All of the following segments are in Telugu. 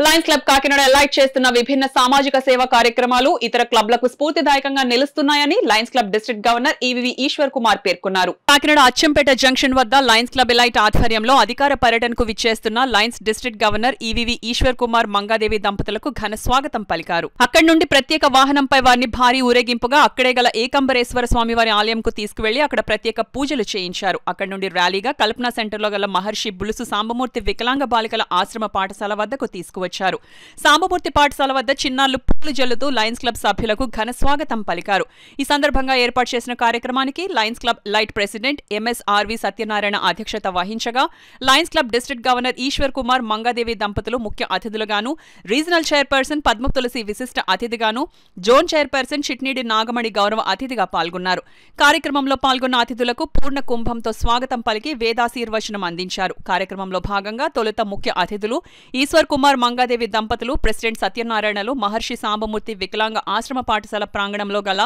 లయన్స్ క్లబ్ కాకినాడ ఎలైట్ చేస్తున్న విభిన్న సామాజిక సేవా కార్యక్రమాలు ఇతర క్లబ్లకు స్ఫూర్తిదాయకంగా నిలుస్తున్నాయని Lions Club district governor EVV Eshwar Kumar పేర్కొన్నారు. కాకినాడ అచ్చంపేట జంక్షన్ వద్ద లయన్స్ క్లబ్ ఎలైట్ ఆధ్వర్యంలో అధికార పర్యటనకు విచ్చేస్తున్న Lions district governor EVV Eshwar Kumar Mangadevi దంపతులకు ఘన స్వాగతం పలికారు. అక్కడి నుండి ప్రత్యేక వాహనంపై వారిని భారీ ఊరేగింపుగా అక్కడే గల ఏకంబరేశ్వర స్వామి వారి ఆలయంకు తీసుకువెళ్లి అక్కడ ప్రత్యేక పూజలు చేయించారు. అక్కడి నుండి ర్యాలీగా కల్పనా సెంటర్లో గల మహర్షి బులుసు సాంబమూర్తి వికలాంగ బాలికల ఆశ్రమ పాఠశాల వద్దకు తీసుకువచ్చారు. సాంబమూర్తి పాఠశాల వద్ద చిన్నారులు పూలు జల్లుతూ లయన్స్ క్లబ్ సభ్యులకు ఘన స్వాగతం పలికారు. ఈ సందర్భంగా ఏర్పాటు చేసిన కార్యక్రమానికి Lions Club light president MSRV Satyanarayana అధ్యక్షత వహించగా Lions Club district governor Eshwar Kumar Mangadevi దంపతులు ముఖ్య అతిథులుగాను, రీజనల్ చైర్పర్సన్ పద్మ తులసి విశిష్ట అతిథిగాను, జోన్ చైర్పర్సన్ చిట్నీడి నాగమణి గౌరవ అతిథిగా పాల్గొన్నారు. కార్యక్రమంలో పాల్గొన్న అతిథులకు పూర్ణ కుంభంతో స్వాగతం పలికి వేదాశీర్వచనం అందించారు. కార్యక్రమంలో భాగంగా తొలుత ముఖ్య అతిథులు ఈశ్వర్ కుమార్ మంగాదేవి దంపతులు ప్రెసిడెంట్ సత్యనారాయణలు మహర్షి సాంబమూర్తి వికలాంగ ఆశ్రమ పాఠశాల ప్రాంగణంలో గల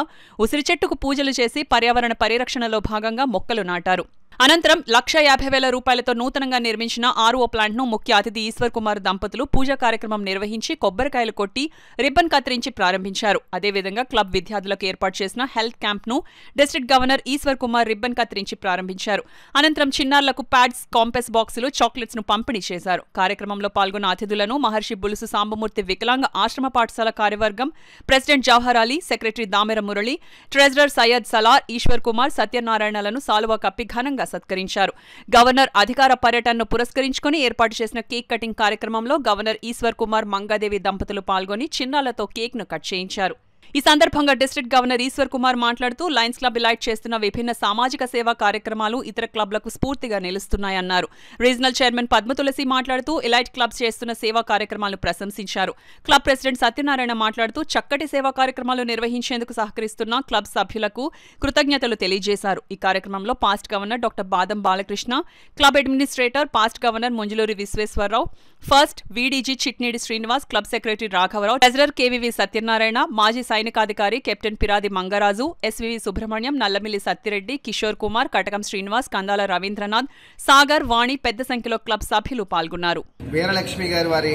ఉసిరి చెట్టుకు పూజలు చేసి పర్యావరణ పరిరక్షణలో భాగంగా మొక్కలు నాటారు. అనంతరం 1,50,000 రూపాయలతో నూతనంగా నిర్మించిన ఆర్ఓ ప్లాంట్ను ముఖ్య అతిథి ఈశ్వర్ కుమార్ దంపతులు పూజా కార్యక్రమం నిర్వహించి కొబ్బరికాయలు కొట్టి రిబ్బన్ కత్తిరించి ప్రారంభించారు. అదేవిధంగా క్లబ్ విద్యార్థులకు ఏర్పాటు చేసిన హెల్త్ క్యాంప్ను district governor Eshwar Kumar ribbon కత్తిరించి ప్రారంభించారు. అనంతరం చిన్నారులకు ప్యాడ్స్, కాంపెస్ బాక్సులు, చాక్లెట్స్ ను పంపిణీ చేశారు. కార్యక్రమంలో పాల్గొన్న అతిథులను మహర్షి బులుసు సాంబమూర్తి వికలాంగ ఆశ్రమ పాఠశాల కార్యవర్గం president Jawahar Ali, secretary Damera Murali, treasurer Syed Salar, Eshwar Kumar, సత్యనారాయణలను సాలువా కప్పి ఘనంగా సత్కరించారు. గవర్నర్ అధికార పర్యటనను పురస్కరించుకుని ఏర్పాటు చేసిన కేక్ కటింగ్ కార్యక్రమంలో గవర్నర్ ఈశ్వర్ కుమార్ మంగాదేవి దంపతులు పాల్గొని చిన్నాలతో కేక్ ను కట్ చేయించారు. ఈ సందర్భంగా డిస్ట్రిక్ట్ గవర్నర్ ఈశ్వర్ కుమార్ మాట్లాడుతూ లయన్స్ క్లబ్ ఎలైట్ చేస్తున్న విభిన్న సామాజిక సేవా కార్యక్రమాలు ఇతర క్లబ్లకు స్ఫూర్తిగా నిలుస్తున్నాయన్నారు. రీజనల్ చైర్మన్ పద్మ తులసి మాట్లాడుతూ ఎలైట్ క్లబ్స్ చేస్తున్న సేవా కార్యక్రమాలను ప్రశంసించారు. క్లబ్ ప్రెసిడెంట్ సత్యనారాయణ మాట్లాడుతూ చక్కటి సేవా కార్యక్రమాలు నిర్వహించేందుకు సహకరిస్తున్న క్లబ్ సభ్యులకు కృతజ్ఞతలు తెలియజేశారు. ఈ కార్యక్రమంలో past governor doctor Badam Balakrishna, club administrator past governor Munjaluri Visweswararao, first VDG Chitnidi Srinivas, club secretary రాఘవరావు, ట్రెజరర్ కేవీవి సత్యనారాయణ, మాజీ సైనికాధికారి కెప్టెన్ పిరాది మంగరాజు, ఎస్వీవి సుబ్రహ్మణ్యం, నల్లమిల్లి సత్తిరెడ్డి, కిషోర్ కుమార్, కటకం శ్రీనివాస్, కందాల రవీంద్రనాథ్, సాగర్, వాణి పెద్ద సంఖ్యలో క్లబ్ సభ్యులు పాల్గొన్నారు. వీరలక్ష్మి గారు వారి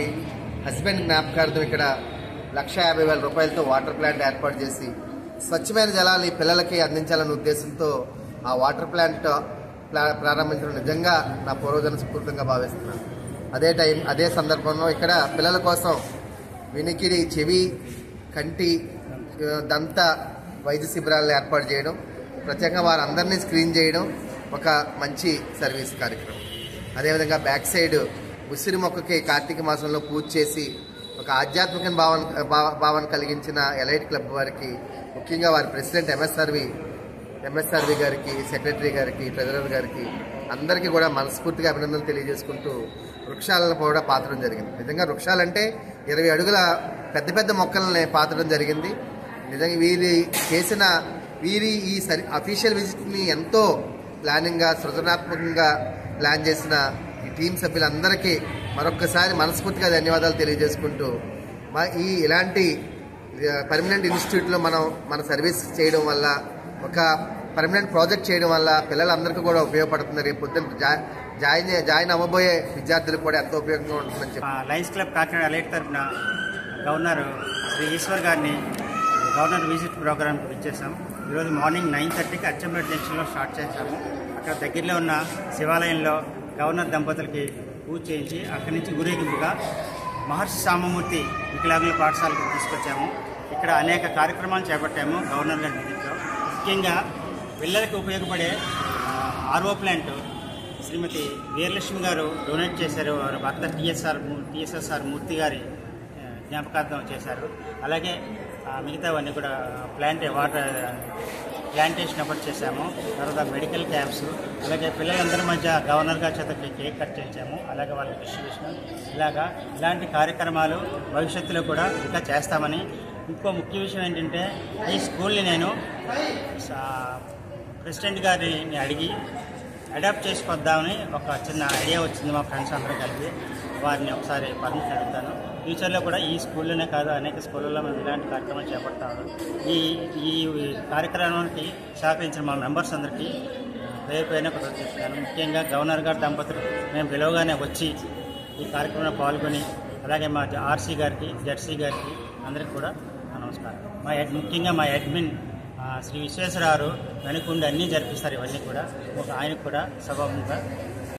హస్బెండ్ జ్ఞాపకార్థం ఇక్కడ 1,50,000 రూపాయలతో వాటర్ ప్లాంట్ ఏర్పాటు చేసి స్వచ్ఛమైన జలాలు ఈ పిల్లలకి అందించాలనే ఉద్దేశంతో ఆ వాటర్ ప్లాంట్ ప్రారంభించడం నిజంగా నా పూర్వజన స్ఫూర్తిగా భావిస్తున్నాను. అదే సందర్భంలో ఇక్కడ పిల్లల కోసం వినికిడి, చెవి, కంటి, దంత వైద్య శిబిరాలను ఏర్పాటు చేయడం, ప్రత్యేకంగా వారందరినీ స్క్రీన్ చేయడం ఒక మంచి సర్వీస్ కార్యక్రమం. అదేవిధంగా బ్యాక్ సైడ్ ఉసిరి మొక్కకి కార్తీక మాసంలో పూజ చేసి ఒక ఆధ్యాత్మిక భావన కలిగించిన ఎలైట్ క్లబ్ వారికి, ముఖ్యంగా వారి ప్రెసిడెంట్ ఎంఎస్ఆర్వి గారికి, సెక్రటరీ గారికి, ట్రెజరర్ గారికి అందరికీ కూడా మనస్ఫూర్తిగా అభినందనలు తెలియజేసుకుంటూ వృక్షాలను కూడా పాతడం జరిగింది. నిజంగా వృక్షాలంటే 20 అడుగుల పెద్ద పెద్ద మొక్కలని పాతడం జరిగింది. నిజంగా వీరి ఈ అఫీషియల్ విజిట్ని ఎంతో ప్లానింగ్గా, సృజనాత్మకంగా ప్లాన్ చేసిన ఈ టీం సభ్యులందరికీ మరొక్కసారి మనస్ఫూర్తిగా ధన్యవాదాలు తెలియజేసుకుంటూ ఇలాంటి పర్మనెంట్ ఇన్స్టిట్యూట్లో మన సర్వీస్ చేయడం వల్ల, ఒక పర్మనెంట్ ప్రాజెక్ట్ చేయడం వల్ల పిల్లలందరికీ కూడా ఉపయోగపడుతుంది. రేపు పొద్దున్న జాయిన్ అవ్వబోయే విద్యార్థులకు కూడా ఎంతో ఉపయోగంగా ఉంటుందని చెప్పి లయన్స్ క్లబ్ కాకినాడ ఎలైట్ తరఫున గవర్నర్ శ్రీ ఈశ్వర్ గారిని గవర్నర్ విజిట్ ప్రోగ్రామ్కి ఇచ్చేసాం. ఈరోజు మార్నింగ్ 9:30కి అచ్చంపేట జంక్షన్లో స్టార్ట్ చేశాము. అక్కడ దగ్గరలో ఉన్న శివాలయంలో గవర్నర్ దంపతులకి పూజ చేయించి అక్కడి నుంచి ఊరేగింపుగా మహర్షి సాంబమూర్తి వికలాంగుల పాఠశాలకు తీసుకొచ్చాము. ఇక్కడ అనేక కార్యక్రమాలు చేపట్టాము గవర్నర్ గారి విజిట్లో. ముఖ్యంగా పిల్లలకు ఉపయోగపడే ఆర్ఓ ప్లాంట్ శ్రీమతి వీరలక్ష్మి గారు డొనేట్ చేశారు. వారి భర్త టీఎస్ఎస్ఆర్ మూర్తి గారి జ్ఞాపకార్థం చేశారు. అలాగే మిగతావన్నీ కూడా వాటర్ ప్లాంటేషన్ ఒకటి చేశాము. తర్వాత మెడికల్ క్యాంప్స్, అలాగే పిల్లలందరి మధ్య గవర్నర్ గారి చేత కేక్ కట్ చేయించాము. అలాగే వాళ్ళ డిస్ట్రిబ్యూషన్, ఇలాంటి కార్యక్రమాలు భవిష్యత్తులో కూడా ఇంకా చేస్తామని. ఇంకో ముఖ్య విషయం ఏంటంటే ఈ స్కూల్ని నేను ప్రెసిడెంట్ గారిని అడిగి అడాప్ట్ చేసుకొద్దామని ఒక చిన్న ఐడియా వచ్చింది. మా ఫ్రెండ్స్ అందరూ కలిపి వారిని ఒకసారి పర్మిషన్ అడుగుతాను. ఫ్యూచర్లో కూడా ఈ స్కూల్లోనే కాదు, అనేక స్కూళ్ళల్లో మేము ఇలాంటి కార్యక్రమాలు చేపడతాము. ఈ కార్యక్రమానికి సహకరించిన మా మెంబర్స్ అందరికీ పేరు కృతజ్ఞతలు చెప్తాను. ముఖ్యంగా గవర్నర్ గారి దంపతులు మేము పిలవగానే వచ్చి ఈ కార్యక్రమంలో పాల్గొని అలాగే మా ఆర్సీ గారికి, జెడ్సీ గారికి అందరికి కూడా నమస్కారం. ముఖ్యంగా మా అడ్మిన్ శ్రీ విశ్వేశ్వరరావు వెనుకుండి అన్నీ జరిపిస్తారు. ఇవన్నీ కూడా ఆయనకు కూడా సభాముగా